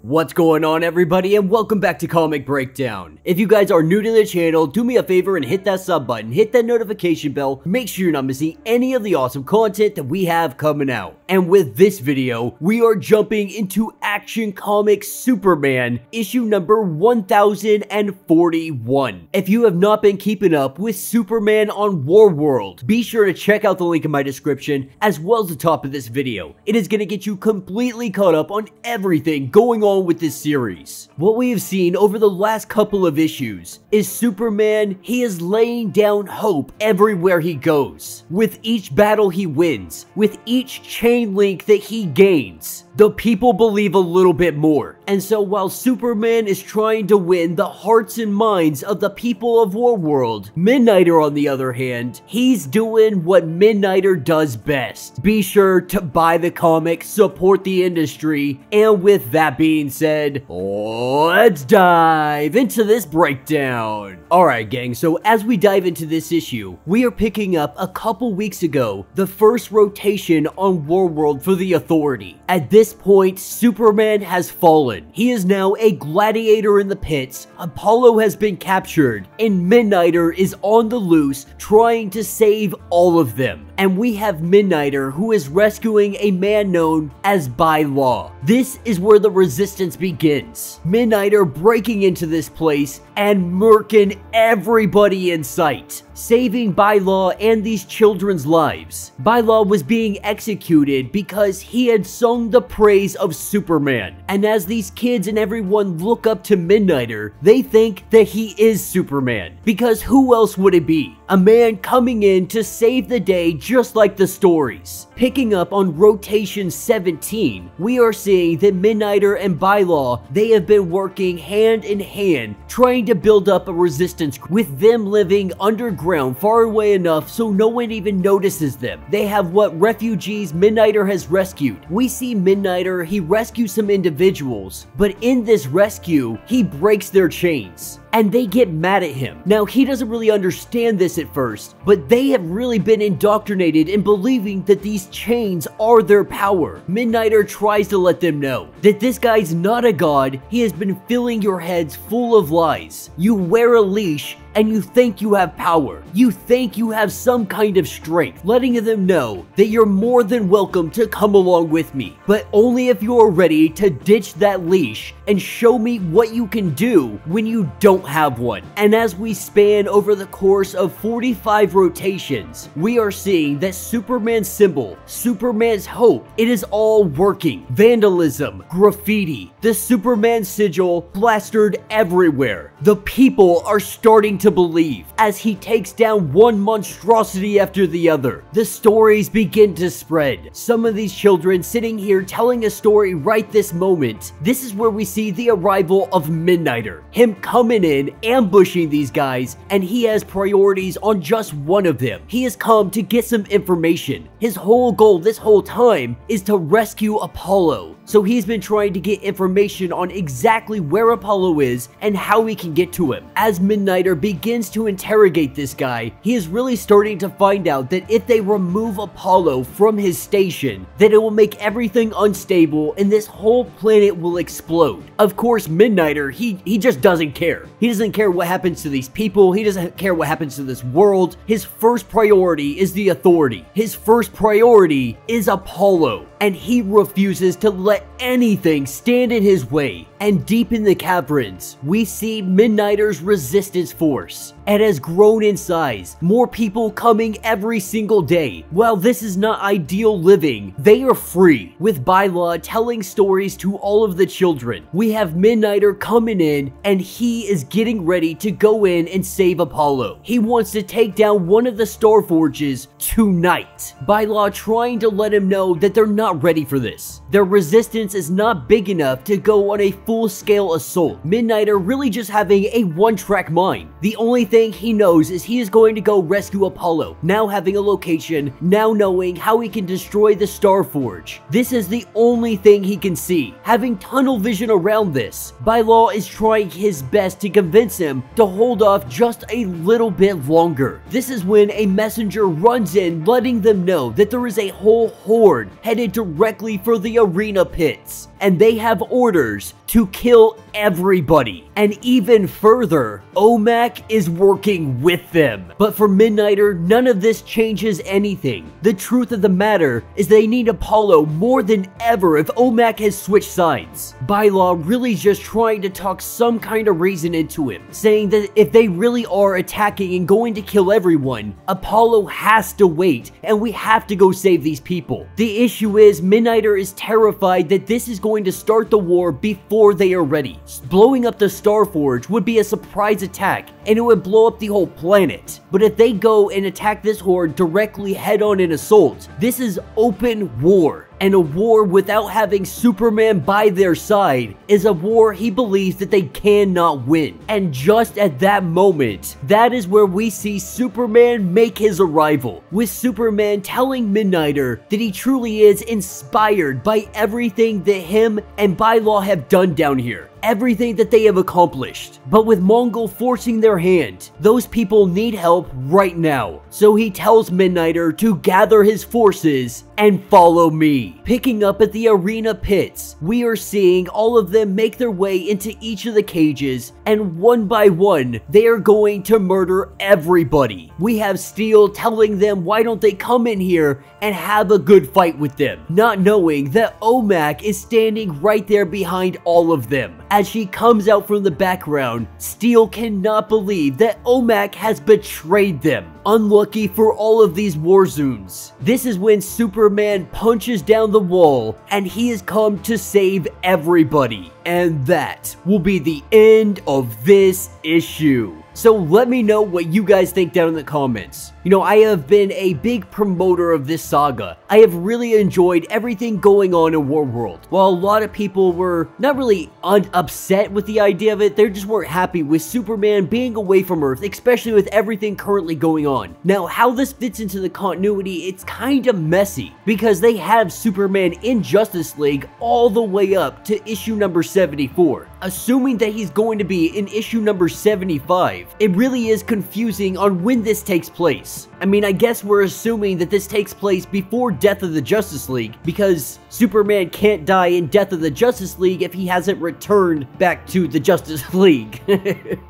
What's going on, everybody, and welcome back to Comic Breakdown. If you guys are new to the channel, do me a favor and hit that sub button, hit that notification bell, make sure you're not missing any of the awesome content that we have coming out. And with this video, we are jumping into Action Comics Superman, issue number 1041. If you have not been keeping up with Superman on Warworld, be sure to check out the link in my description, as well as the top of this video. It is going to get you completely caught up on everything going on with this series. What we have seen over the last couple of issues is Superman, he is laying down hope everywhere he goes. With each battle he wins, with each chain link that he gains, the people believe a little bit more. And so while Superman is trying to win the hearts and minds of the people of Warworld, Midnighter, on the other hand, he's doing what Midnighter does best. Be sure to buy the comic, support the industry, and with that being said, let's dive into this breakdown. Alright gang, so as we dive into this issue, we are picking up a couple weeks ago the first rotation on Warworld for the Authority. At this point, Superman has fallen. He is now a gladiator in the pits, Apollo has been captured, and Midnighter is on the loose trying to save all of them. And we have Midnighter, who is rescuing a man known as By Law. This is where the resistance begins. Midnighter breaking into this place and murking everybody in sight, saving By Law and these children's lives. By Law was being executed because he had sung the praise of Superman. And as these kids and everyone look up to Midnighter, they think that he is Superman. Because who else would it be? A man coming in to save the day, just like the stories. Picking up on rotation 17, we are seeing that Midnighter and By Law, they have been working hand in hand, trying to build up a resistance, with them living underground far away enough so no one even notices them. They have what refugees Midnighter has rescued. We see Midnighter, he rescues some individuals, but in this rescue, he breaks their chains. And they get mad at him. Now, he doesn't really understand this at first, but they have really been indoctrinated in believing that these chains are their power. Midnighter tries to let them know that this guy's not a god, he has been filling your heads full of lies. You wear a leash, and you think you have power. You think you have some kind of strength, letting them know that you're more than welcome to come along with me, but only if you are ready to ditch that leash and show me what you can do when you don't have one. And as we span over the course of 45 rotations, we are seeing that Superman's symbol, Superman's hope, it is all working. Vandalism, graffiti, the Superman sigil plastered everywhere. The people are starting to believe as he takes down one monstrosity after the other. The stories begin to spread. Some of these children sitting here telling a story right this moment. This is where we see the arrival of Midnighter. Him coming in, ambushing these guys, and he has priorities on just one of them. He has come to get some information. His whole goal this whole time is to rescue Apollo. So he's been trying to get information on exactly where Apollo is and how we can get to him. As Midnighter begins to interrogate this guy, he is really starting to find out that if they remove Apollo from his station, that it will make everything unstable and this whole planet will explode. Of course, Midnighter, he just doesn't care. He doesn't care what happens to these people. He doesn't care what happens to this world. His first priority is the Authority. His first priority is Apollo. And he refuses to let anything stand in his way. And deep in the caverns, we see Midnighter's resistance force. It has grown in size, more people coming every single day. While this is not ideal living, they are free, with By Law telling stories to all of the children. We have Midnighter coming in, and he is getting ready to go in and save Apollo. He wants to take down one of the Star Forges tonight. By Law trying to let him know that they're not ready for this. Their resistance is not big enough to go on a full full-scale assault. Midnighter really just having a one-track mind. The only thing he knows is he is going to go rescue Apollo, now having a location, now knowing how he can destroy the Starforge. This is the only thing he can see, having tunnel vision around this. Bylaw is trying his best to convince him to hold off just a little bit longer. This is when a messenger runs in, letting them know that there is a whole horde headed directly for the arena pits, and they have orders to kill everybody. And even further, OMAC is working with them. But for Midnighter, none of this changes anything. The truth of the matter is they need Apollo more than ever if OMAC has switched sides. Bylaw really just trying to talk some kind of reason into him, saying that if they really are attacking and going to kill everyone, Apollo has to wait and we have to go save these people. The issue is Midnighter is terrified that this is going to start the war before they are ready. Blowing up the Starforge would be a surprise attack and it would blow up the whole planet. But if they go and attack this horde directly head-on in assault, this is open war. And a war without having Superman by their side is a war he believes that they cannot win. And just at that moment, that is where we see Superman make his arrival, with Superman telling Midnighter that he truly is inspired by everything that him and Bylaw have done down here. Everything that they have accomplished. But with Mongul forcing their hand, those people need help right now. So he tells Midnighter to gather his forces and follow me. Picking up at the arena pits, we are seeing all of them make their way into each of the cages, and one by one, they are going to murder everybody. We have Steel telling them why don't they come in here and have a good fight with them, not knowing that OMAC is standing right there behind all of them. As she comes out from the background, Steel cannot believe that OMAC has betrayed them. Unlucky for all of these Warzoons. This is when Superman punches down the wall and he has come to save everybody. And that will be the end of this issue. So let me know what you guys think down in the comments. You know, I have been a big promoter of this saga. I have really enjoyed everything going on in Warworld. While a lot of people were not really upset with the idea of it, they just weren't happy with Superman being away from Earth, especially with everything currently going on. Now, how this fits into the continuity, it's kind of messy, because they have Superman in Justice League all the way up to issue number 74. Assuming that he's going to be in issue number 75, it really is confusing on when this takes place. I mean, I guess we're assuming that this takes place before Death of the Justice League, because Superman can't die in Death of the Justice League if he hasn't returned back to the Justice League.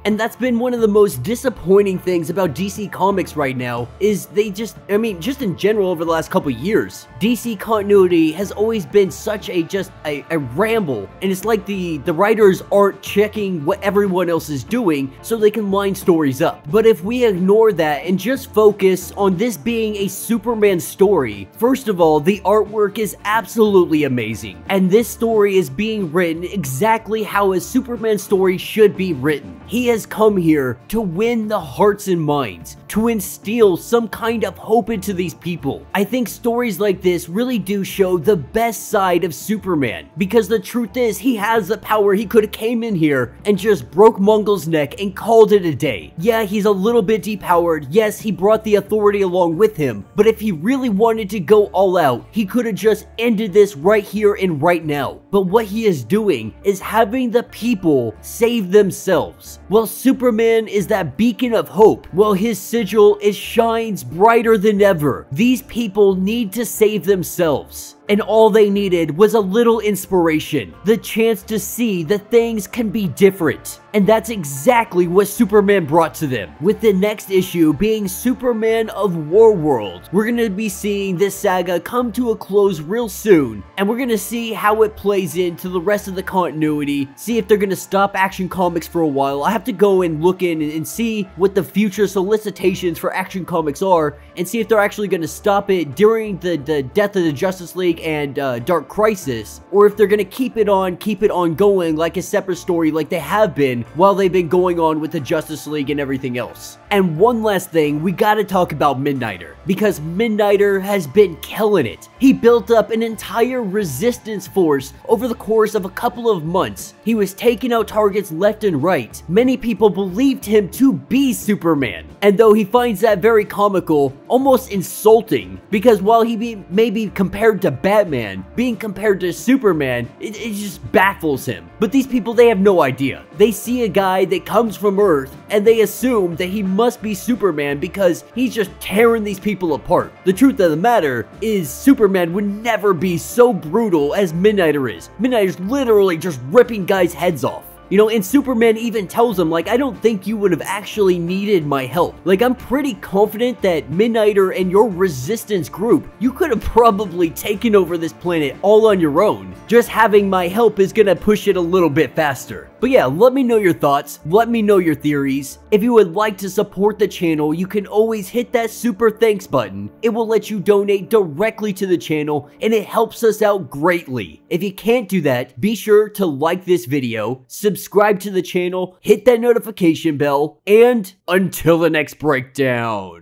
And that's been one of the most disappointing things about DC Comics right now, is they just, I mean, just in general over the last couple years, DC continuity has always been such a ramble, and it's like the writers aren't checking what everyone else is doing so they can line stories up. But if we ignore that and just focus on this being a Superman story, first of all, the artwork is absolutely amazing, and this story is being written exactly how a Superman story should be written. He has come here to win the hearts and minds, to instill some kind of hope into these people. I think stories like this really do show the best side of Superman, because the truth is, he has the power. He could have came in here and just broke Mongul's neck and called it a day. Yeah, he's a little bit depowered. Yes, he brought the authority along with him, but if he really wanted to go all out, he could have just ended this right here and right now. But what he is doing is having the people save themselves. Well, Superman is that beacon of hope. Well, his sigil shines brighter than ever. These people need to save themselves. And all they needed was a little inspiration, the chance to see that things can be different. And that's exactly what Superman brought to them. With the next issue being Superman of Warworld, we're going to be seeing this saga come to a close real soon, and we're going to see how it plays into the rest of the continuity, see if they're going to stop Action Comics for a while. I have to go and look in and see what the future solicitations for Action Comics are, and see if they're actually going to stop it during the Death of the Justice League and Dark Crisis, or if they're gonna keep it on going like a separate story like they have been while they've been going on with the Justice League and everything else. And one last thing, we gotta talk about Midnighter, because Midnighter has been killing it. He built up an entire resistance force over the course of a couple of months. He was taking out targets left and right. Many people believed him to be Superman, and though he finds that very comical, almost insulting, because while he may be compared to Batman, being compared to Superman, it just baffles him. But these people, they have no idea. They see a guy that comes from Earth, and they assume that he must be Superman because he's just tearing these people apart. The truth of the matter is Superman would never be so brutal as Midnighter is. Midnighter's literally just ripping guys' heads off. You know, and Superman even tells him, like, I don't think you would have actually needed my help. Like, I'm pretty confident that Midnighter and your resistance group, you could have probably taken over this planet all on your own. Just having my help is gonna push it a little bit faster. But yeah, let me know your thoughts, let me know your theories. If you would like to support the channel, you can always hit that super thanks button. It will let you donate directly to the channel, and it helps us out greatly. If you can't do that, be sure to like this video, subscribe to the channel, hit that notification bell, and until the next breakdown.